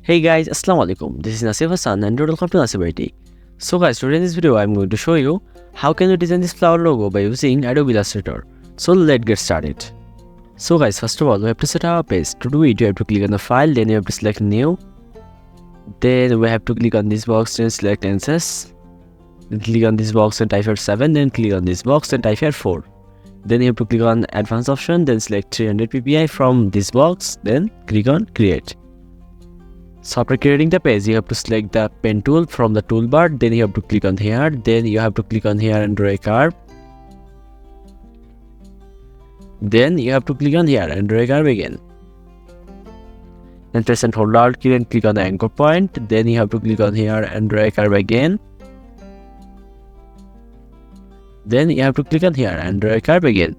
Hey guys, Assalamu alaikum. This is Nasif Hassan and welcome to Nasif IT. So guys, today in this video I'm going to show you how can you design this flower logo by using Adobe Illustrator. So let's get started. So guys, first of all we have to set our page. To do it you have to click on the file, then you have to select new. Then we have to click on this box and select answers. Then click on this box and type here 7, then click on this box and type here 4. Then you have to click on advanced option, then select 300 ppi from this box, then click on create. So after creating the page, you have to select the pen tool from the toolbar, then you have to click on here, then you have to click on here and draw a curve. Then you have to click on here and draw a curve again. Then press and hold Alt key and click on the anchor point, then you have to click on here and draw a curve again. Then you have to click on here and draw a curve again.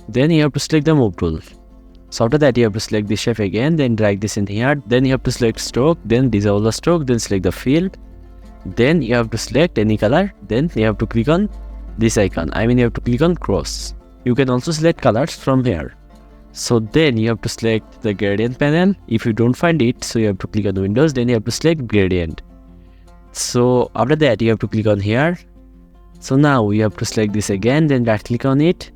Then you have to select the move tool. So after that you have to select this shape again, then drag this in here, then you have to select stroke, then disable the stroke, then select the field, then you have to select any color, then you have to click on this icon, you have to click on cross. You can also select colors from here. So then you have to select the gradient panel. If you don't find it, so you have to click on Windows, then you have to select gradient. So after that you have to click on here. So now you have to select this again, then right click on it.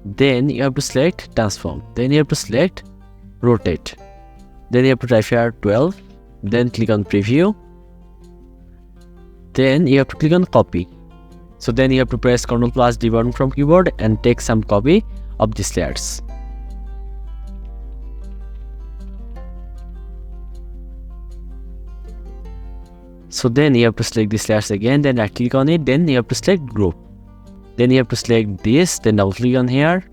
Then you have to select transform, then you have to select rotate, then you have to type here 12, then click on preview, then you have to click on copy. So then you have to press Ctrl+D button from keyboard and take some copy of these layers. So then you have to select these layers again, then right click on it, then you have to select group. Then you have to select this, then double click on here,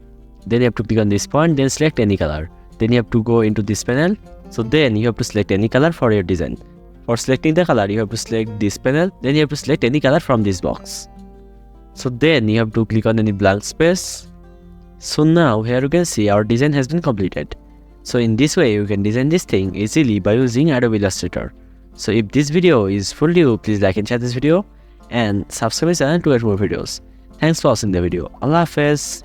then you have to click on this point, then select any color. Then you have to go into this panel. So then you have to select any color for your design. For selecting the color, you have to select this panel, then you have to select any color from this box. So then you have to click on any blank space. So now here you can see our design has been completed. So in this way you can design this thing easily by using Adobe Illustrator. So if this video is useful to you, please like and share this video and subscribe my channel to get more videos. Thanks for watching the video. Allah Hafiz.